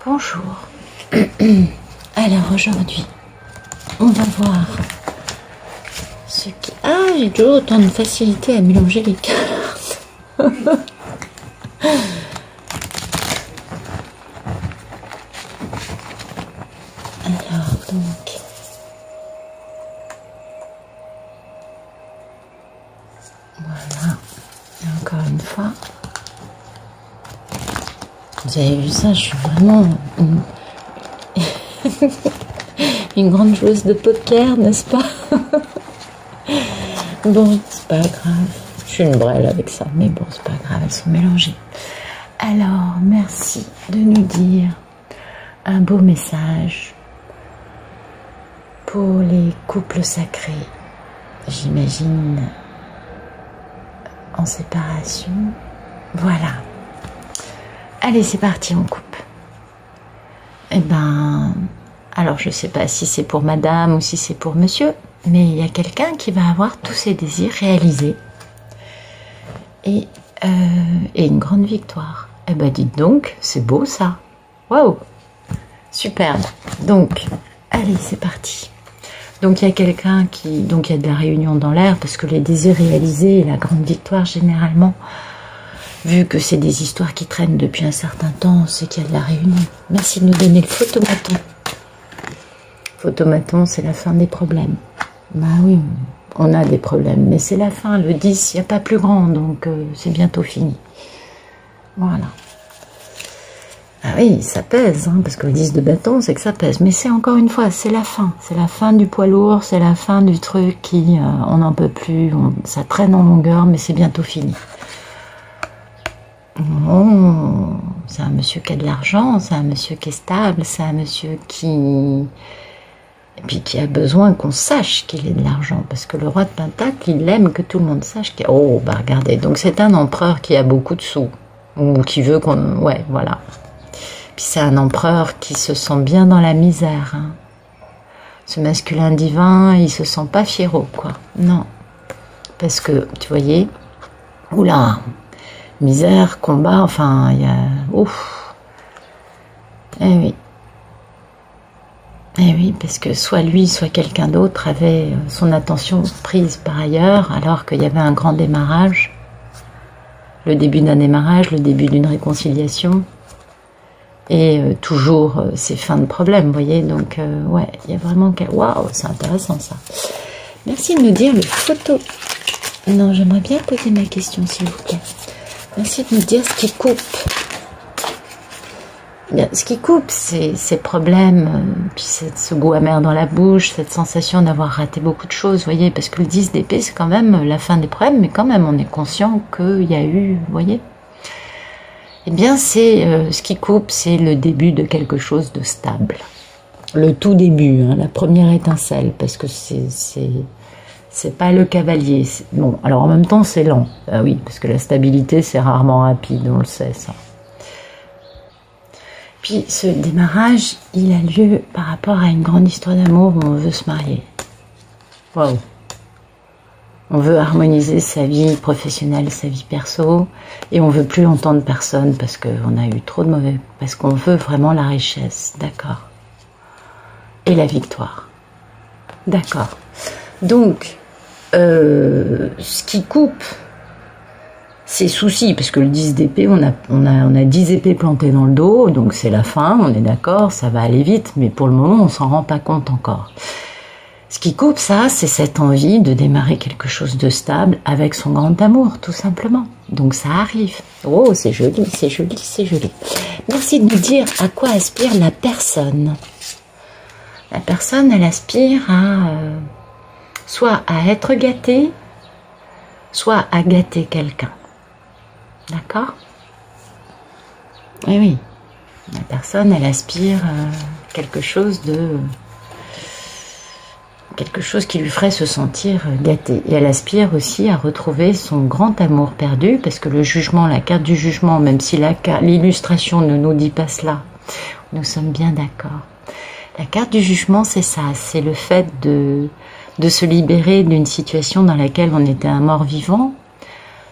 Bonjour. Alors aujourd'hui, on va voir ce qui... Ah, j'ai toujours autant de facilité à mélanger les cartes. Alors donc... Voilà. Et encore une fois... Vous avez vu ça, je suis vraiment une grande joueuse de poker, n'est-ce pas? Bon, c'est pas grave. Je suis une brêle avec ça, mais bon, c'est pas grave, elles sont mélangées. Alors, merci de nous dire un beau message pour les couples sacrés, j'imagine, en séparation. Voilà. Allez, c'est parti, on coupe. Eh ben, alors je sais pas si c'est pour madame ou si c'est pour monsieur, mais il y a quelqu'un qui va avoir tous ses désirs réalisés. Et une grande victoire. Eh ben, dites donc, c'est beau ça. Waouh, superbe. Donc, allez, c'est parti. Donc, il y a quelqu'un qui... Donc, il y a de la réunion dans l'air, parce que les désirs réalisés et la grande victoire, généralement... Vu que c'est des histoires qui traînent depuis un certain temps, c'est qu'il y a de la réunion. Merci de nous donner le photomaton. Photomaton, c'est la fin des problèmes. Bah oui, on a des problèmes, mais c'est la fin. Le 10, il n'y a pas plus grand, donc c'est bientôt fini. Voilà. Ah oui, ça pèse, hein, parce que le 10 de bâton, c'est que ça pèse. Mais c'est encore une fois, c'est la fin. C'est la fin du poids lourd, c'est la fin du truc qui, on n'en peut plus, ça traîne en longueur, mais c'est bientôt fini. Oh, c'est un monsieur qui a de l'argent, c'est un monsieur qui est stable, c'est un monsieur qui... Et puis qui a besoin qu'on sache qu'il ait de l'argent, parce que le roi de Pentacle, il aime que tout le monde sache qu'il... Oh, bah regardez, donc c'est un empereur qui a beaucoup de sous, ou qui veut qu'on... Ouais, voilà. Puis c'est un empereur qui se sent bien dans la misère, hein. Ce masculin divin, il se sent pas fiero, quoi. Non. Parce que, tu voyez, oula... Misère, combat, enfin, il y a... Ouf. Eh oui. Eh oui, parce que soit lui, soit quelqu'un d'autre avait son attention prise par ailleurs, alors qu'il y avait un grand démarrage. Le début d'un démarrage, le début d'une réconciliation. Et toujours ces fins de problème, vous voyez. Donc, ouais, il y a vraiment... Waouh, c'est intéressant, ça. Merci de me dire le photo... Non, j'aimerais bien poser ma question, s'il vous plaît. Merci de me dire ce qui coupe. Bien, ce qui coupe, c'est ces problèmes, puis ce goût amer dans la bouche, cette sensation d'avoir raté beaucoup de choses, vous voyez, parce que le 10 d'épée, c'est quand même la fin des problèmes, mais quand même, on est conscient qu'il y a eu, vous voyez. Eh bien, c'est ce qui coupe, c'est le début de quelque chose de stable. Le tout début, hein, la première étincelle, parce que c'est pas le cavalier. Bon, alors en même temps, c'est lent. Ah oui, parce que la stabilité, c'est rarement rapide, on le sait, ça. Puis, ce démarrage, il a lieu par rapport à une grande histoire d'amour où on veut se marier. Waouh. On veut harmoniser sa vie professionnelle, sa vie perso, et on veut plus entendre personne parce qu'on a eu trop de mauvais... Parce qu'on veut vraiment la richesse, d'accord. Et la victoire. D'accord. Donc... ce qui coupe ces soucis, parce que le 10 d'épée, on a 10 épées plantées dans le dos, donc c'est la fin, on est d'accord, ça va aller vite, mais pour le moment, on s'en rend pas compte encore. Ce qui coupe ça, c'est cette envie de démarrer quelque chose de stable avec son grand amour, tout simplement. Donc ça arrive. Oh, c'est joli, c'est joli, c'est joli. Merci de nous dire à quoi aspire la personne. La personne, elle aspire à... soit à être gâté, soit à gâter quelqu'un. D'accord? Oui, oui. La personne, elle aspire à quelque chose qui lui ferait se sentir gâtée. Et elle aspire aussi à retrouver son grand amour perdu, parce que le jugement, la carte du jugement, même si l'illustration ne nous dit pas cela, nous sommes bien d'accord. La carte du jugement, c'est ça, c'est le fait de se libérer d'une situation dans laquelle on était un mort-vivant,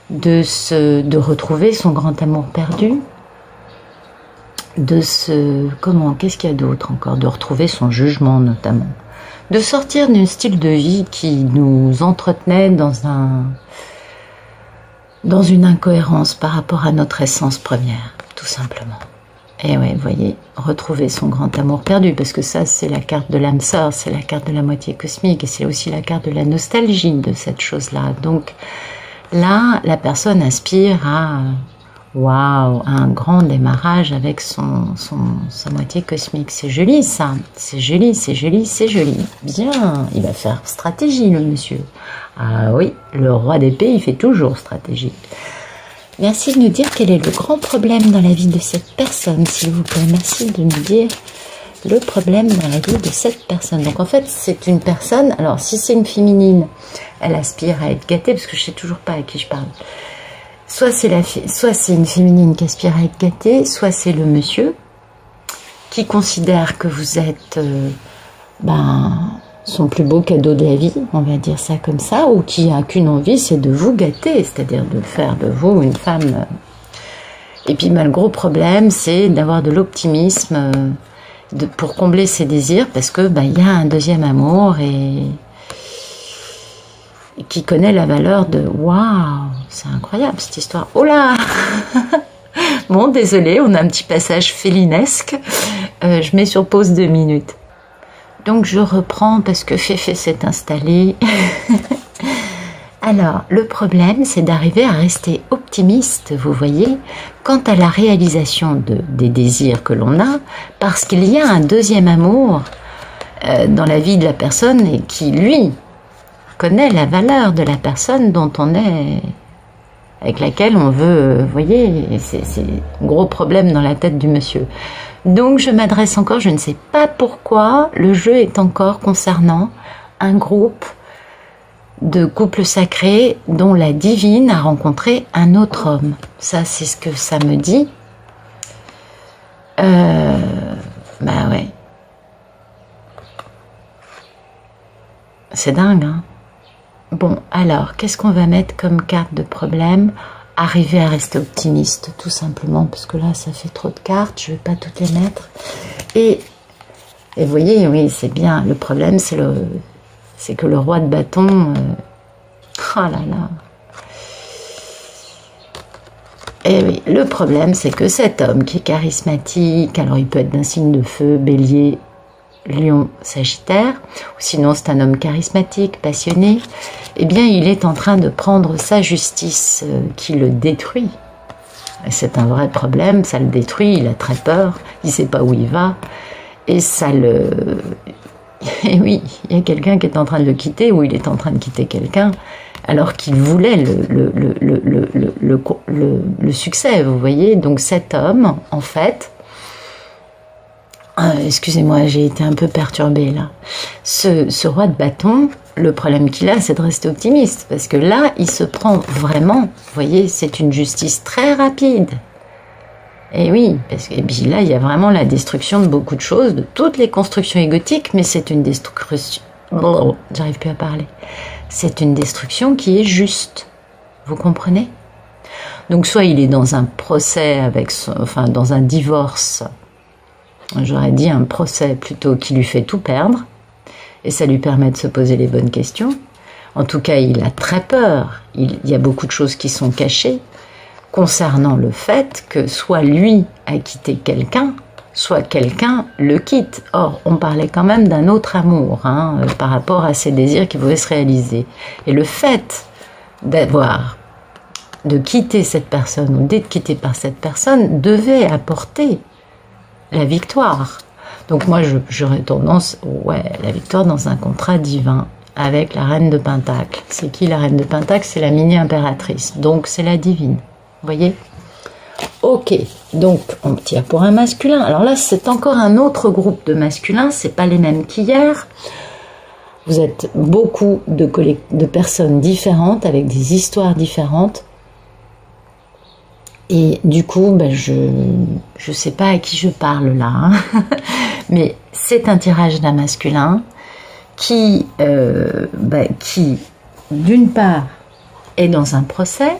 de retrouver son grand amour perdu, de qu'est-ce qu'il y a d'autre encore? De retrouver son jugement notamment. De sortir d'un style de vie qui nous entretenait dans une incohérence par rapport à notre essence première, tout simplement. Et ouais, vous voyez, retrouver son grand amour perdu, parce que ça, c'est la carte de l'âme sœur, c'est la carte de la moitié cosmique, et c'est aussi la carte de la nostalgie de cette chose-là. Donc là, la personne aspire à, waouh, un grand démarrage avec sa moitié cosmique. C'est joli, ça. C'est joli, c'est joli, c'est joli. Bien, il va faire stratégie, le monsieur. Ah oui, le roi d'épée, il fait toujours stratégie. Merci de nous dire quel est le grand problème dans la vie de cette personne, s'il vous plaît. Merci de nous dire le problème dans la vie de cette personne. Donc en fait, c'est une personne, alors si c'est une féminine, elle aspire à être gâtée, parce que je sais toujours pas à qui je parle. Soit c'est une féminine qui aspire à être gâtée, soit c'est le monsieur qui considère que vous êtes son plus beau cadeau de la vie, on va dire ça comme ça, ou qui a qu'une envie, c'est de vous gâter, c'est-à-dire de faire de vous une femme. Et puis le gros problème, c'est d'avoir de l'optimisme pour combler ses désirs, parce que il y a un deuxième amour et qui connaît la valeur de waouh, c'est incroyable cette histoire. Oh là. Bon, désolé, on a un petit passage félinesque. Je mets sur pause 2 minutes. Donc je reprends parce que Féfé s'est installé. Alors, le problème, c'est d'arriver à rester optimiste, vous voyez, quant à la réalisation des désirs que l'on a, parce qu'il y a un deuxième amour dans la vie de la personne et qui, lui, connaît la valeur de la personne dont on est, avec laquelle on veut, vous voyez, c'est un gros problème dans la tête du monsieur. Donc je m'adresse encore, je ne sais pas pourquoi, le jeu est encore concernant un groupe de couples sacrés dont la divine a rencontré un autre homme. Ça, c'est ce que ça me dit. Ouais. C'est dingue, hein. Bon, alors, qu'est-ce qu'on va mettre comme carte de problème? Arriver à rester optimiste, tout simplement, parce que là, ça fait trop de cartes, je ne vais pas toutes les mettre. Et vous voyez, oui, c'est bien. Le problème, c'est que le roi de bâton... oh là là. Et oui, le problème, c'est que cet homme qui est charismatique, alors il peut être d'un signe de feu, bélier, lion, sagittaire, ou sinon c'est un homme charismatique, passionné, eh bien il est en train de prendre sa justice qui le détruit. C'est un vrai problème, ça le détruit, il a très peur, il ne sait pas où il va, et ça le... Et oui, il y a quelqu'un qui est en train de le quitter, ou il est en train de quitter quelqu'un, alors qu'il voulait le succès, vous voyez. Donc cet homme, en fait... excusez-moi, j'ai été un peu perturbée là. Ce roi de bâton, le problème qu'il a, c'est de rester optimiste. Parce que là, il se prend vraiment, vous voyez, c'est une justice très rapide. Et oui, parce que, et puis là, il y a vraiment la destruction de beaucoup de choses, de toutes les constructions égotiques, mais c'est une destruction... J'arrive plus à parler. C'est une destruction qui est juste. Vous comprenez? Donc soit il est dans un procès enfin dans un divorce... J'aurais dit un procès plutôt qui lui fait tout perdre, et ça lui permet de se poser les bonnes questions. En tout cas, il a très peur. Il y a beaucoup de choses qui sont cachées concernant le fait que soit lui a quitté quelqu'un, soit quelqu'un le quitte. Or, on parlait quand même d'un autre amour par rapport à ses désirs qui pouvaient se réaliser. Et le fait de quitter cette personne ou d'être quitté par cette personne devait apporter la victoire. Donc moi, j'aurais tendance, la victoire dans un contrat divin avec la reine de Pentacle. C'est qui la reine de Pentacle? C'est la mini-impératrice. Donc c'est la divine. Vous voyez? Ok, donc on tire pour un masculin. Alors là, c'est encore un autre groupe de masculins. C'est pas les mêmes qu'hier. Vous êtes beaucoup de personnes différentes avec des histoires différentes. Et du coup, je sais pas à qui je parle là, mais c'est un tirage d'un masculin qui d'une part, est dans un procès,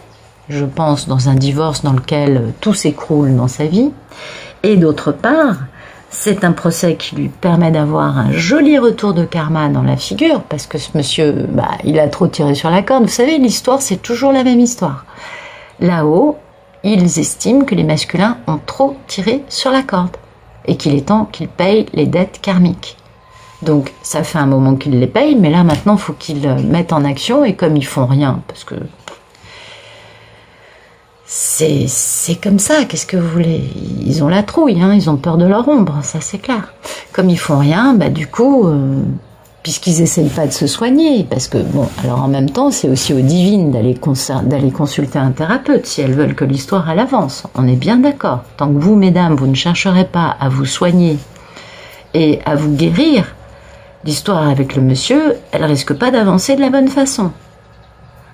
je pense dans un divorce dans lequel tout s'écroule dans sa vie, Et d'autre part, c'est un procès qui lui permet d'avoir un joli retour de karma dans la figure, parce que ce monsieur, il a trop tiré sur la corde. Vous savez, l'histoire, c'est toujours la même histoire. Là-haut, ils estiment que les masculins ont trop tiré sur la corde et qu'il est temps qu'ils payent les dettes karmiques. Donc, ça fait un moment qu'ils les payent, mais là, maintenant, il faut qu'ils mettent en action, et comme ils font rien, parce que c'est comme ça, qu'est-ce que vous voulez? Ils ont la trouille, hein, ils ont peur de leur ombre, ça c'est clair. Comme ils font rien, du coup, puisqu'ils essayent pas de se soigner, parce que, bon, alors en même temps, c'est aussi aux divines d'aller consulter un thérapeute, si elles veulent que l'histoire elle avance, on est bien d'accord. Tant que vous, mesdames, vous ne chercherez pas à vous soigner et à vous guérir, l'histoire avec le monsieur, elle risque pas d'avancer de la bonne façon.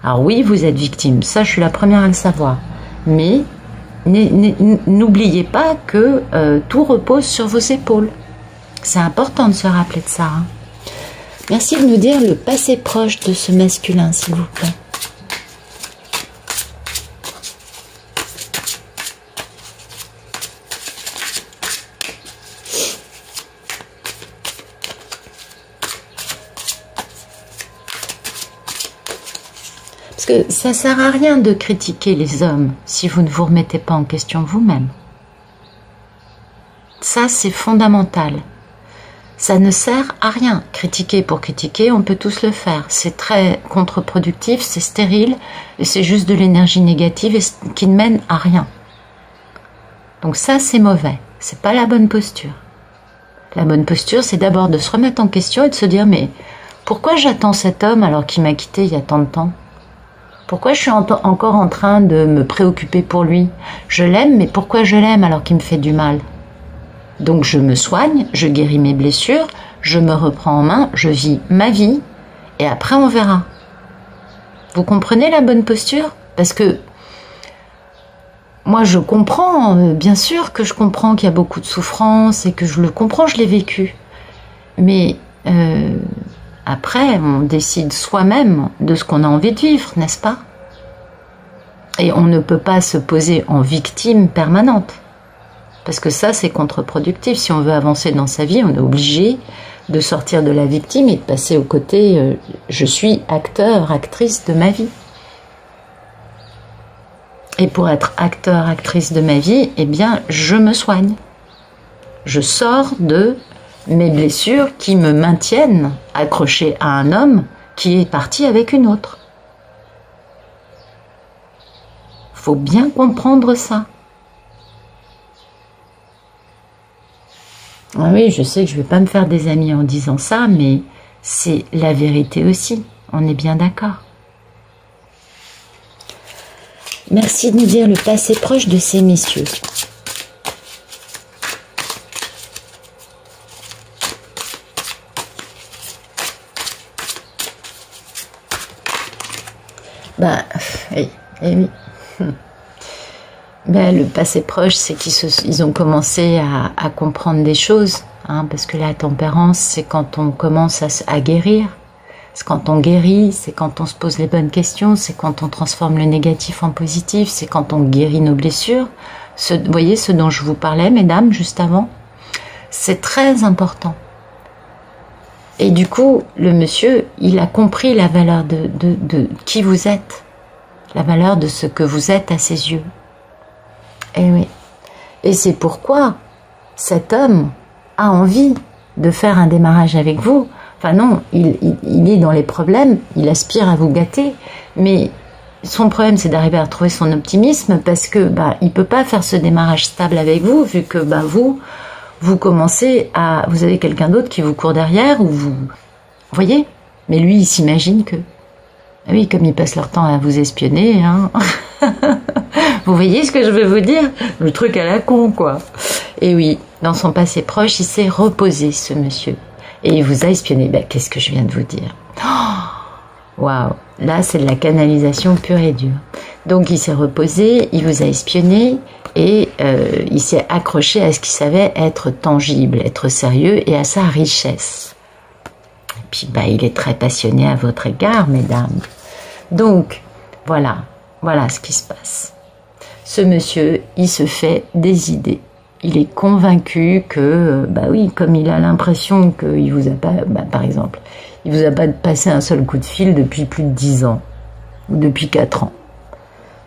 Alors oui, vous êtes victime, ça je suis la première à le savoir. Mais n'oubliez pas que tout repose sur vos épaules. C'est important de se rappeler de ça. Hein. Merci de nous dire le passé proche de ce masculin, s'il vous plaît. Parce que ça sert à rien de critiquer les hommes si vous ne vous remettez pas en question vous-même. Ça, c'est fondamental. Ça ne sert à rien. Critiquer pour critiquer, on peut tous le faire. C'est très contre-productif, c'est stérile, et c'est juste de l'énergie négative et qui ne mène à rien. Donc ça, c'est mauvais. C'est pas la bonne posture. La bonne posture, c'est d'abord de se remettre en question et de se dire, mais pourquoi j'attends cet homme alors qu'il m'a quitté il y a tant de temps ? Pourquoi je suis encore en train de me préoccuper pour lui? Je l'aime, mais pourquoi je l'aime alors qu'il me fait du mal? Donc je me soigne, je guéris mes blessures, je me reprends en main, je vis ma vie, et après on verra. Vous comprenez la bonne posture? Parce que moi je comprends, bien sûr que je comprends qu'il y a beaucoup de souffrance, et que je le comprends, je l'ai vécu. Mais après, on décide soi-même de ce qu'on a envie de vivre, n'est-ce pas? Et on ne peut pas se poser en victime permanente. Parce que ça, c'est contre-productif. Si on veut avancer dans sa vie, on est obligé de sortir de la victime et de passer au côté je suis acteur, actrice de ma vie. Et pour être acteur, actrice de ma vie, eh bien, je me soigne. Je sors de mes blessures qui me maintiennent accrochée à un homme qui est parti avec une autre. Faut bien comprendre ça. Ah oui, je sais que je ne vais pas me faire des amis en disant ça, mais c'est la vérité aussi. On est bien d'accord. Merci de nous dire le passé proche de ces messieurs. Oui. Le passé proche, c'est qu'ils ont commencé à comprendre des choses, hein, parce que la tempérance, c'est quand on commence à guérir, c'est quand on guérit, c'est quand on se pose les bonnes questions, c'est quand on transforme le négatif en positif, c'est quand on guérit nos blessures. Vous voyez ce dont je vous parlais, mesdames, juste avant, c'est très important. Et du coup, le monsieur, il a compris la valeur de qui vous êtes, la valeur de ce que vous êtes à ses yeux. Et oui. Et c'est pourquoi cet homme a envie de faire un démarrage avec vous. Enfin non, il est dans les problèmes, il aspire à vous gâter, mais son problème c'est d'arriver à retrouver son optimisme parce que il peut pas faire ce démarrage stable avec vous vu que vous commencez à... Vous avez quelqu'un d'autre qui vous court derrière ou vous voyez? Mais lui il s'imagine que... Oui, comme ils passent leur temps à vous espionner, hein. Vous voyez ce que je veux vous dire? Le truc à la con, quoi. Et oui, dans son passé proche, il s'est reposé, ce monsieur. Et il vous a espionné. Qu'est-ce que je viens de vous dire? Waouh! Là, c'est de la canalisation pure et dure. Donc, il s'est reposé, il vous a espionné et il s'est accroché à ce qu'il savait être tangible, être sérieux et à sa richesse. Et puis, il est très passionné à votre égard, mesdames. Donc, voilà ce qui se passe. Ce monsieur, il se fait des idées. il est convaincu que, bah oui, comme il a l'impression qu'il vous a pas, par exemple, il vous a pas passé un seul coup de fil depuis plus de 10 ans, ou depuis 4 ans.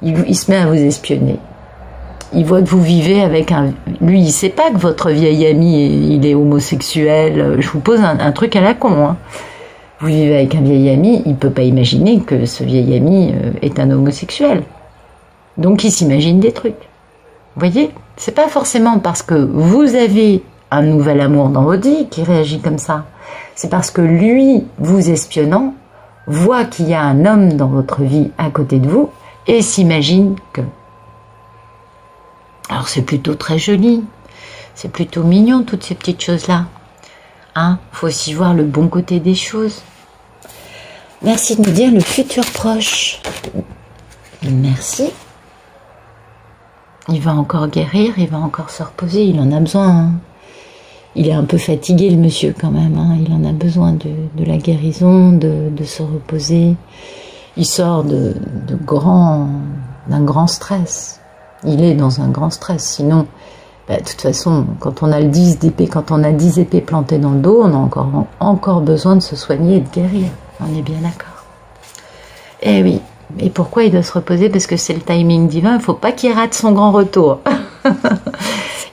Il se met à vous espionner. Il voit que vous vivez avec un... Lui, il sait pas que votre vieil ami, il est homosexuel. Je vous pose un truc à la con, hein. Vous vivez avec un vieil ami, il peut pas imaginer que ce vieil ami est un homosexuel. Donc, il s'imagine des trucs. Vous voyez? C'est pas forcément parce que vous avez un nouvel amour dans votre vie qui réagit comme ça. C'est parce que lui, vous espionnant, voit qu'il y a un homme dans votre vie à côté de vous et s'imagine que... Alors c'est plutôt très joli, c'est plutôt mignon toutes ces petites choses-là. Hein? Faut aussi voir le bon côté des choses. Merci de nous dire le futur proche. Merci. Il va encore guérir, il va encore se reposer, il en a besoin. Hein. Il est un peu fatigué le monsieur quand même, hein. Il en a besoin de la guérison, de se reposer. Il sort d'un grand stress. Il est dans un grand stress, sinon, de toute façon, quand on a 10 épées, quand on a 10 épées plantées dans le dos, on a encore besoin de se soigner et de guérir. On est bien d'accord. Eh oui. Et pourquoi il doit se reposer? Parce que c'est le timing divin, il ne faut pas qu'il rate son grand retour.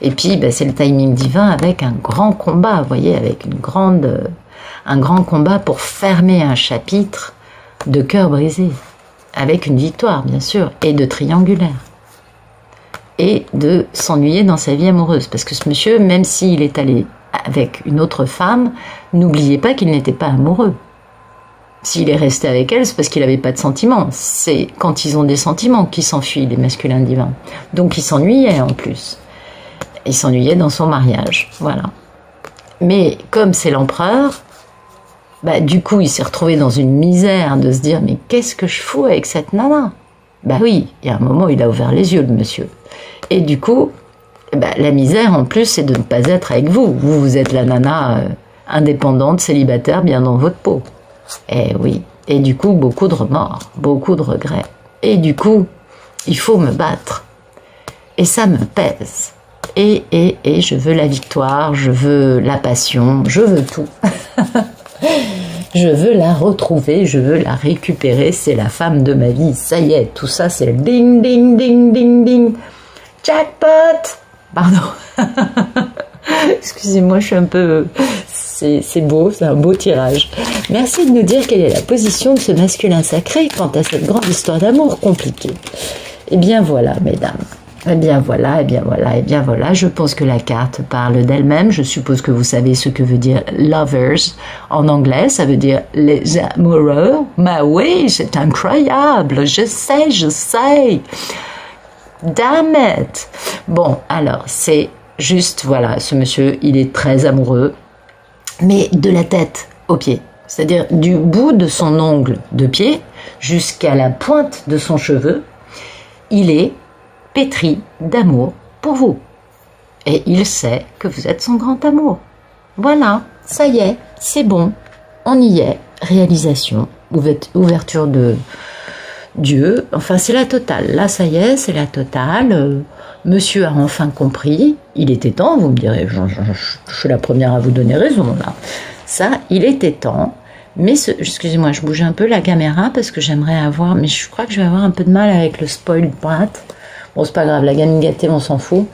Et puis, c'est le timing divin avec un grand combat, vous voyez, avec un grand combat pour fermer un chapitre de cœur brisé, avec une victoire, bien sûr, et de triangulaire. Et de s'ennuyer dans sa vie amoureuse. Parce que ce monsieur, même s'il est allé avec une autre femme, n'oubliez pas qu'il n'était pas amoureux. S'il est resté avec elle, c'est parce qu'il n'avait pas de sentiments. C'est quand ils ont des sentiments qu'ils s'enfuient, les masculins divins. Donc il s'ennuyait en plus. Il s'ennuyait dans son mariage, voilà. Mais comme c'est l'empereur, du coup il s'est retrouvé dans une misère de se dire « Mais qu'est-ce que je fous avec cette nana ?» Oui, il y a un moment il a ouvert les yeux, le monsieur. Et du coup, la misère en plus, c'est de ne pas être avec vous. Vous êtes la nana indépendante, célibataire, bien dans votre peau. Eh oui. Et du coup, beaucoup de remords, beaucoup de regrets. Et du coup, il faut me battre. Et ça me pèse. Et je veux la victoire, je veux la passion, je veux tout. Je veux la retrouver, je veux la récupérer, c'est la femme de ma vie. Ça y est, tout ça, c'est le ding, ding, ding, ding, ding. Jackpot! Pardon. Excusez-moi, je suis un peu... C'est beau, c'est un beau tirage. Merci de nous dire quelle est la position de ce masculin sacré quant à cette grande histoire d'amour compliquée. Eh bien voilà, mesdames. Eh bien voilà, eh bien voilà, eh bien voilà. Je pense que la carte parle d'elle-même. Je suppose que vous savez ce que veut dire lovers en anglais. Ça veut dire les amoureux. Mais oui, c'est incroyable. Je sais. Damn it. Bon, alors, c'est juste, voilà, ce monsieur, il est très amoureux. Mais de la tête aux pieds. C'est-à-dire du bout de son ongle de pied jusqu'à la pointe de son cheveu, il est pétri d'amour pour vous. Et il sait que vous êtes son grand amour. Voilà, ça y est, c'est bon, on y est. Réalisation, ouverture de Dieu, enfin c'est la totale. Là, ça y est, c'est la totale. Monsieur a enfin compris, il était temps, vous me direz, je suis la première à vous donner raison là. Ça, il était temps, mais excusez-moi, je bouge un peu la caméra parce que j'aimerais avoir, mais je crois que je vais avoir un peu de mal avec le spoil brat. Bon, c'est pas grave, la gamine gâtée, on s'en fout.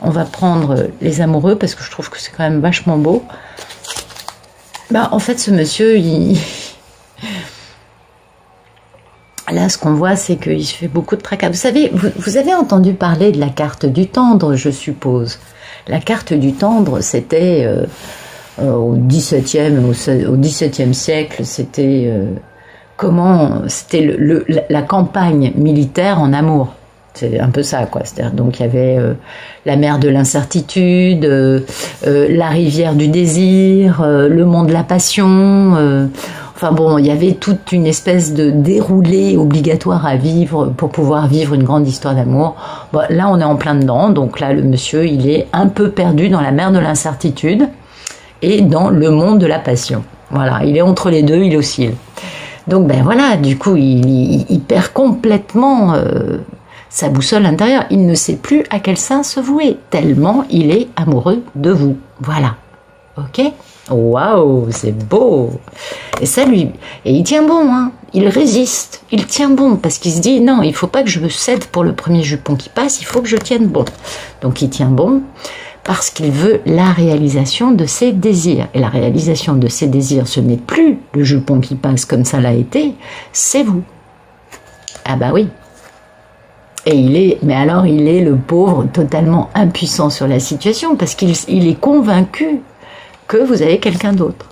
On va prendre les amoureux parce que je trouve que c'est quand même vachement beau. En fait, ce monsieur, là, ce qu'on voit, c'est qu'il se fait beaucoup de tracas. Vous savez, vous avez entendu parler de la carte du tendre, je suppose. La carte du tendre, c'était au XVIIe siècle, c'était c'était la campagne militaire en amour. C'est un peu ça, quoi. C'est-à-dire, donc, il y avait la mer de l'incertitude, la rivière du désir, le mont de la passion. Enfin bon, il y avait toute une espèce de déroulé obligatoire à vivre pour pouvoir vivre une grande histoire d'amour. Bon, là, on est en plein dedans. Donc là, le monsieur, il est un peu perdu dans la mer de l'incertitude et dans le monde de la passion. Voilà, il est entre les deux, il oscille. Donc voilà, du coup, il perd complètement sa boussole intérieure. Il ne sait plus à quel sein se vouer, tellement il est amoureux de vous. Voilà. Ok? Waouh, c'est beau! Et ça lui... Et il tient bon, hein. Il résiste. Il tient bon, parce qu'il se dit, non, il faut pas que je me cède pour le premier jupon qui passe, il faut que je tienne bon. Donc il tient bon, parce qu'il veut la réalisation de ses désirs. Et la réalisation de ses désirs, ce n'est plus le jupon qui passe comme ça l'a été, c'est vous. Ah bah oui. Et il est, mais alors il est le pauvre totalement impuissant sur la situation, parce qu'il est convaincu que vous avez quelqu'un d'autre.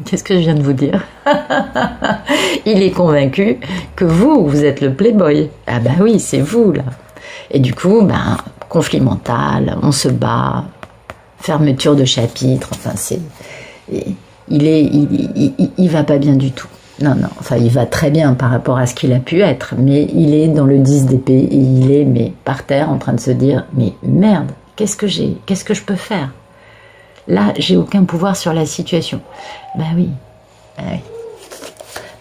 Qu'est-ce que je viens de vous dire? Il est convaincu que vous êtes le playboy. Ah bah oui, c'est vous là. Et du coup, ben, conflit mental, on se bat, fermeture de chapitre, enfin c'est... Il va pas bien du tout. Non, non, enfin il va très bien par rapport à ce qu'il a pu être, mais il est dans le 10 d'épée et il est mais, par terre en train de se dire, mais merde, qu'est-ce que j'ai? Qu'est-ce que je peux faire? Là, j'ai aucun pouvoir sur la situation. Ben oui, ben oui.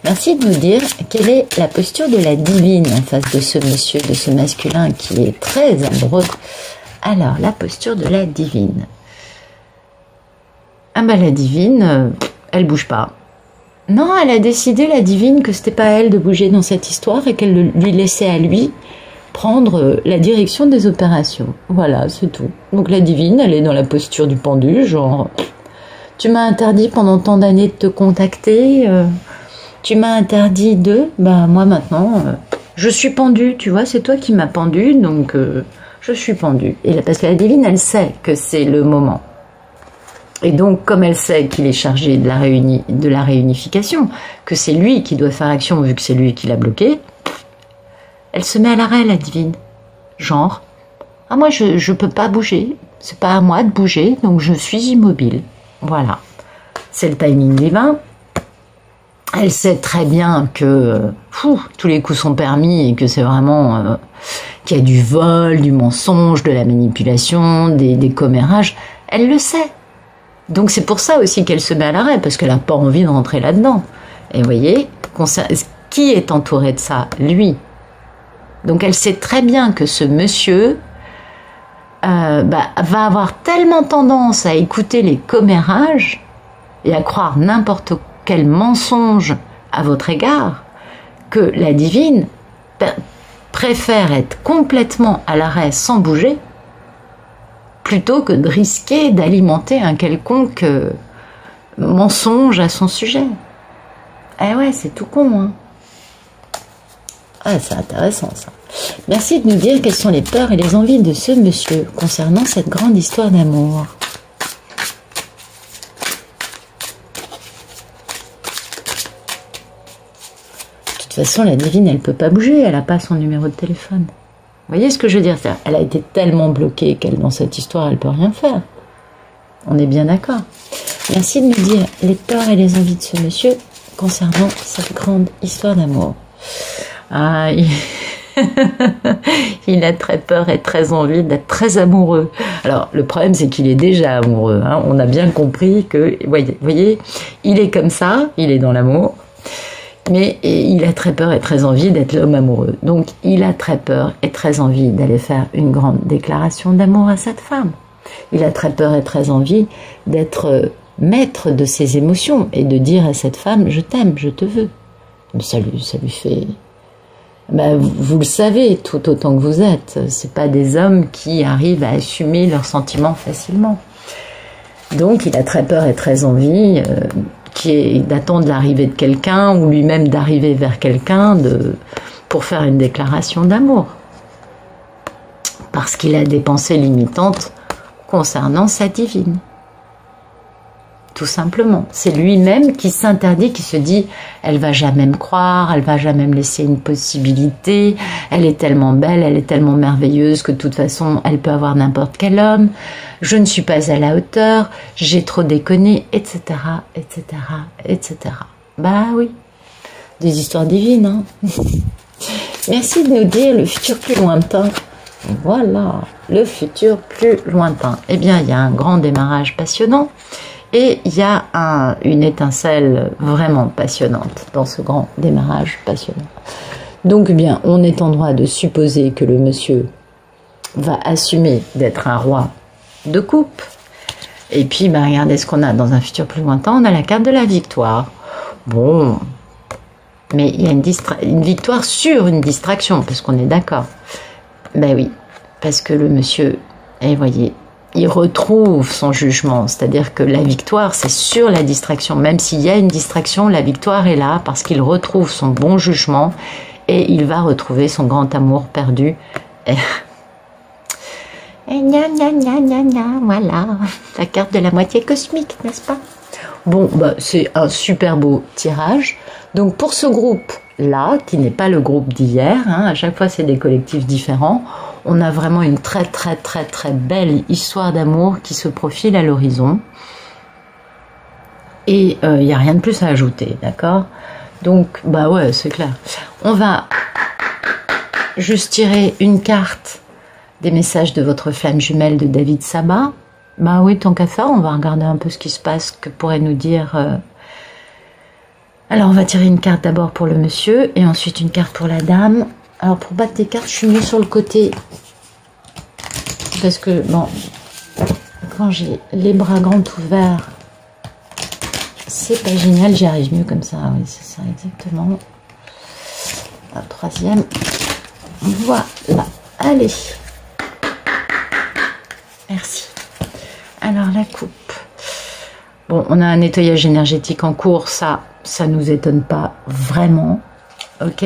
Merci de nous dire quelle est la posture de la divine en face de ce monsieur, de ce masculin qui est très amoureux. Alors, la posture de la divine. Ah ben la divine, elle bouge pas. Non, elle a décidé, la divine, que c'était pas à elle de bouger dans cette histoire et qu'elle lui laissait à lui prendre la direction des opérations. Voilà, c'est tout. Donc la divine, elle est dans la posture du pendu, genre, tu m'as interdit pendant tant d'années de te contacter, tu m'as interdit de, bah moi maintenant, je suis pendue, tu vois, c'est toi qui m'as pendue, donc je suis pendue. Et là, parce que la divine, elle sait que c'est le moment. Et donc, comme elle sait qu'il est chargé de la réunification, que c'est lui qui doit faire action vu que c'est lui qui l'a bloqué, elle se met à l'arrêt, la divine. Genre, ah moi je peux pas bouger, c'est pas à moi de bouger, donc je suis immobile. Voilà. C'est le timing divin. Elle sait très bien que tous les coups sont permis et que c'est vraiment qu'il y a du vol, du mensonge, de la manipulation, des commérages. Elle le sait. Donc c'est pour ça aussi qu'elle se met à l'arrêt, parce qu'elle n'a pas envie de rentrer là-dedans. Et vous voyez, qui est entouré de ça? Lui. Donc elle sait très bien que ce monsieur va avoir tellement tendance à écouter les commérages et à croire n'importe quel mensonge à votre égard, que la divine préfère être complètement à l'arrêt sans bouger, plutôt que de risquer d'alimenter un quelconque mensonge à son sujet. Eh ouais, c'est tout con, hein. Ah, c'est intéressant, ça. Merci de nous dire quelles sont les peurs et les envies de ce monsieur concernant cette grande histoire d'amour. De toute façon, la divine, elle peut pas bouger, elle n'a pas son numéro de téléphone. Vous voyez ce que je veux dire? Elle a été tellement bloquée qu'elle, dans cette histoire, elle peut rien faire. On est bien d'accord. Merci de nous dire les peurs et les envies de ce monsieur concernant cette grande histoire d'amour. Ah, il a très peur et très envie d'être très amoureux. Alors, le problème, c'est qu'il est déjà amoureux. Hein. On a bien compris que, voyez, il est comme ça, il est dans l'amour. Mais il a très peur et très envie d'être l'homme amoureux. Donc, il a très peur et très envie d'aller faire une grande déclaration d'amour à cette femme. Il a très peur et très envie d'être maître de ses émotions et de dire à cette femme « je t'aime, je te veux ». Ça lui fait... Ben, vous le savez tout autant que vous êtes. C'est pas des hommes qui arrivent à assumer leurs facilement. Donc, il a très peur et très envie... d'attendre l'arrivée de quelqu'un ou lui-même d'arriver vers quelqu'un pour faire une déclaration d'amour. Parce qu'il a des pensées limitantes concernant sa divine. Tout simplement. C'est lui-même qui s'interdit, qui se dit « elle va jamais me croire, elle va jamais me laisser une possibilité, elle est tellement belle, elle est tellement merveilleuse que de toute façon, elle peut avoir n'importe quel homme, je ne suis pas à la hauteur, j'ai trop déconné, etc., etc., etc. » Bah oui, des histoires divines, hein. Merci de nous dire le futur plus lointain. Voilà, le futur plus lointain. Eh bien, il y a un grand démarrage passionnant. Et il y a une étincelle vraiment passionnante dans ce grand démarrage passionnant. Donc, eh bien, on est en droit de supposer que le monsieur va assumer d'être un roi de coupe. Et puis, bah, regardez ce qu'on a dans un futur plus lointain. On a la carte de la victoire. Bon, mais il y a une victoire sur une distraction, parce qu'on est d'accord. Ben oui, parce que le monsieur, vous voyez, il retrouve son jugement. C'est-à-dire que la victoire, c'est sur la distraction. Même s'il y a une distraction, la victoire est là parce qu'il retrouve son bon jugement et il va retrouver son grand amour perdu. Et gna gna gna gna gna, voilà, la carte de la moitié cosmique, n'est-ce pas? Bon, bah, c'est un super beau tirage. Donc pour ce groupe-là, qui n'est pas le groupe d'hier, hein, à chaque fois c'est des collectifs différents, on a vraiment une très très très très belle histoire d'amour qui se profile à l'horizon. Et il n'y a rien de plus à ajouter, d'accord? Donc, bah ouais, c'est clair. On va juste tirer une carte des messages de votre flamme jumelle de David Sabat. Bah oui, tant qu'à ça, on va regarder un peu ce qui se passe, que pourrait nous dire... Alors, on va tirer une carte d'abord pour le monsieur et ensuite une carte pour la dame. Alors, pour battre des cartes, je suis mieux sur le côté. Parce que, bon, quand j'ai les bras grands ouverts, c'est pas génial, j'y arrive mieux comme ça. Oui, c'est ça, exactement. La troisième. Voilà. Allez. Merci. Alors, la coupe. Bon, on a un nettoyage énergétique en cours, ça nous étonne pas vraiment. Ok.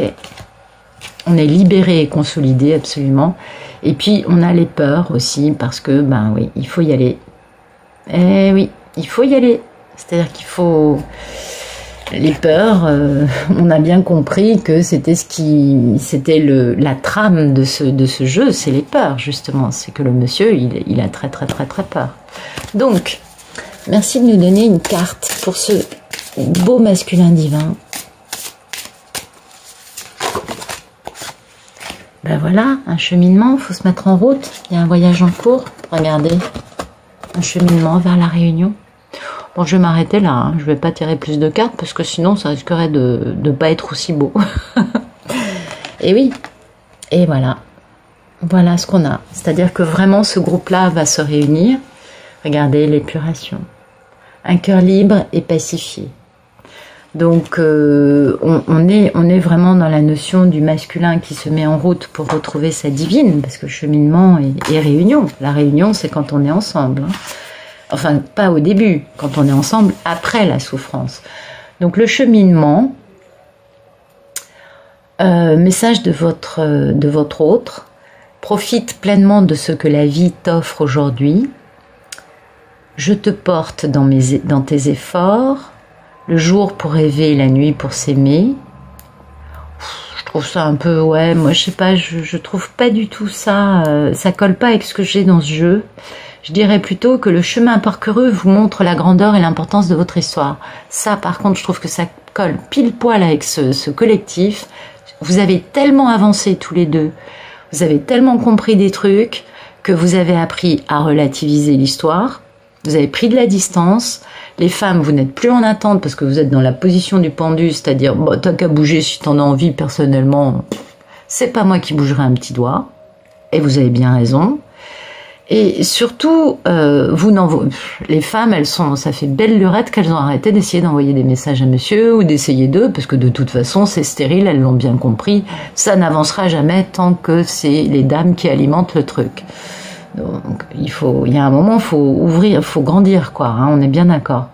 On est libéré et consolidé, absolument. Et puis, on a les peurs aussi, parce que, ben oui, il faut y aller. Eh oui, il faut y aller. C'est-à-dire qu'il faut... Les peurs, on a bien compris que c'était la trame de ce jeu, c'est les peurs, justement. C'est que le monsieur, il a très, très, très, très peur. Donc, merci de nous donner une carte pour ce beau masculin divin. Ben voilà, un cheminement, il faut se mettre en route. Il y a un voyage en cours. Regardez, un cheminement vers la Réunion. Bon, je vais m'arrêter là, hein. Je vais pas tirer plus de cartes parce que sinon ça risquerait de ne pas être aussi beau. Et oui, et voilà. Voilà ce qu'on a. C'est-à-dire que vraiment ce groupe-là va se réunir. Regardez l'épuration. Un cœur libre et pacifié. Donc on est vraiment dans la notion du masculin qui se met en route pour retrouver sa divine, parce que cheminement et réunion. La réunion, c'est quand on est ensemble, hein. Enfin, pas au début, quand on est ensemble, après la souffrance. Donc le cheminement, message de votre autre, profite pleinement de ce que la vie t'offre aujourd'hui. Je te porte dans tes efforts, le jour pour rêver, la nuit pour s'aimer. Je trouve ça un peu, ouais, moi je sais pas, je trouve pas du tout ça, ça colle pas avec ce que j'ai dans ce jeu. Je dirais plutôt que le chemin parcouru vous montre la grandeur et l'importance de votre histoire. Ça, par contre, je trouve que ça colle pile poil avec ce collectif. Vous avez tellement avancé tous les deux, vous avez tellement compris des trucs que vous avez appris à relativiser l'histoire, vous avez pris de la distance. Les femmes, vous n'êtes plus en attente parce que vous êtes dans la position du pendu, c'est-à-dire, bon, t'as qu'à bouger si t'en as envie, personnellement, c'est pas moi qui bougerai un petit doigt. Et vous avez bien raison. Et surtout, les femmes, ça fait belle lurette qu'elles ont arrêté d'essayer d'envoyer des messages à monsieur ou d'essayer d'eux, parce que de toute façon, c'est stérile, elles l'ont bien compris. Ça n'avancera jamais tant que c'est les dames qui alimentent le truc. Donc, il y a un moment, faut ouvrir, faut grandir, quoi, hein, on est bien d'accord.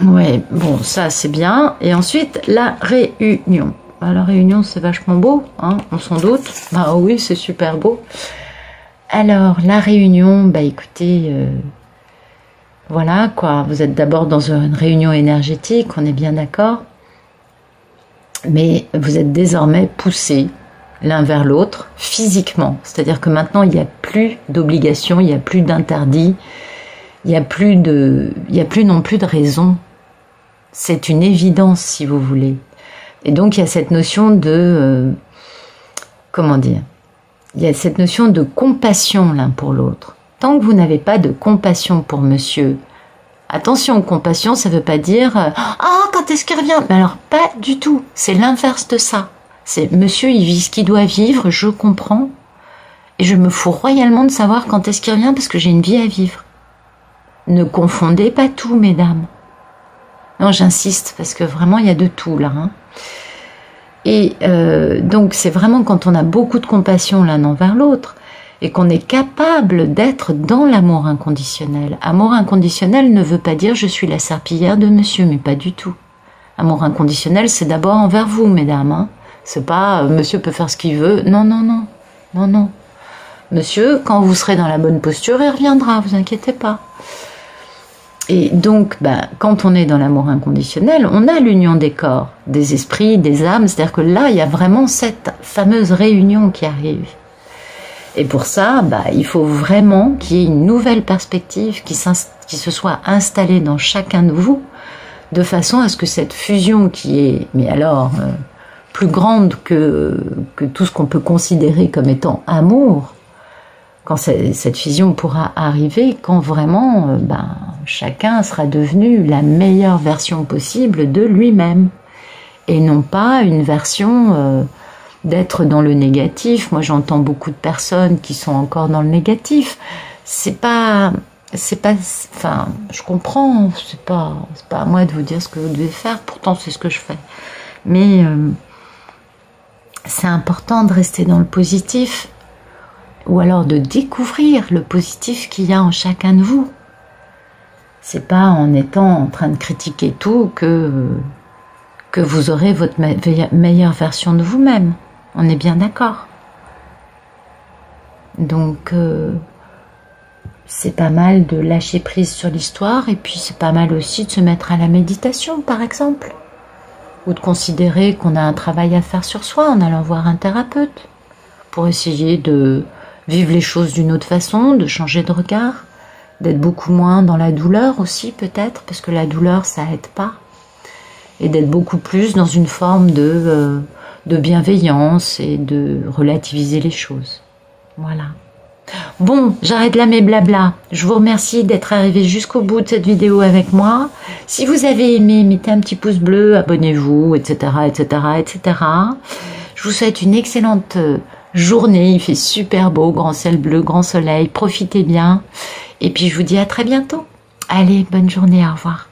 Ouais, bon, ça, c'est bien. Et ensuite, la réunion. La réunion, c'est vachement beau, hein, on s'en doute. Bah oui, c'est super beau. Alors, la réunion, bah écoutez, voilà quoi, vous êtes d'abord dans une réunion énergétique, on est bien d'accord. Mais vous êtes désormais poussés l'un vers l'autre, physiquement. C'est-à-dire que maintenant, il n'y a plus d'obligation, il n'y a plus d'interdit, il n'y a plus non plus de raison. C'est une évidence, si vous voulez. Et donc, il y a cette notion de... comment dire? Il y a cette notion de compassion l'un pour l'autre. Tant que vous n'avez pas de compassion pour monsieur, Attention, compassion, ça veut pas dire quand est-ce qu'il revient? Mais alors, pas du tout. C'est l'inverse de ça. C'est monsieur, il vit ce qu'il doit vivre, je comprends. Et je me fous royalement de savoir quand est-ce qu'il revient parce que j'ai une vie à vivre. Ne confondez pas tout, mesdames. Non, j'insiste parce que vraiment, il y a de tout là. Hein. Et donc, c'est vraiment quand on a beaucoup de compassion l'un envers l'autre et qu'on est capable d'être dans l'amour inconditionnel. Amour inconditionnel ne veut pas dire je suis la serpillière de monsieur, mais pas du tout. Amour inconditionnel, c'est d'abord envers vous, mesdames. Hein. C'est pas monsieur peut faire ce qu'il veut. Non, non, non. Non, non. Monsieur, quand vous serez dans la bonne posture, il reviendra, vous inquiétez pas. Et donc, quand on est dans l'amour inconditionnel, on a l'union des corps, des esprits, des âmes. C'est-à-dire que là, il y a vraiment cette fameuse réunion qui arrive. Et pour ça, il faut vraiment qu'il y ait une nouvelle perspective qui se soit installée dans chacun de vous, de façon à ce que cette fusion qui est, mais alors, plus grande que tout ce qu'on peut considérer comme étant amour, quand cette fusion pourra arriver, quand vraiment chacun sera devenu la meilleure version possible de lui-même, et non pas une version d'être dans le négatif. Moi, j'entends beaucoup de personnes qui sont encore dans le négatif. Enfin, je comprends, c'est pas à moi de vous dire ce que vous devez faire, pourtant c'est ce que je fais. Mais c'est important de rester dans le positif, ou alors de découvrir le positif qu'il y a en chacun de vous. C'est pas en étant en train de critiquer tout que vous aurez votre meilleure version de vous-même. On est bien d'accord. Donc, c'est pas mal de lâcher prise sur l'histoire, et puis c'est pas mal aussi de se mettre à la méditation, par exemple. Ou de considérer qu'on a un travail à faire sur soi en allant voir un thérapeute, pour essayer de vivre les choses d'une autre façon, de changer de regard, d'être beaucoup moins dans la douleur aussi peut-être, parce que la douleur ça aide pas, et d'être beaucoup plus dans une forme de bienveillance et de relativiser les choses. Voilà. Bon, j'arrête là mes blabla. Je vous remercie d'être arrivé jusqu'au bout de cette vidéo avec moi. Si vous avez aimé, mettez un petit pouce bleu, abonnez-vous, etc., etc., etc. Je vous souhaite une excellente journée. Il fait super beau, grand ciel bleu, grand soleil. Profitez bien. Et puis je vous dis à très bientôt. Allez, bonne journée, au revoir.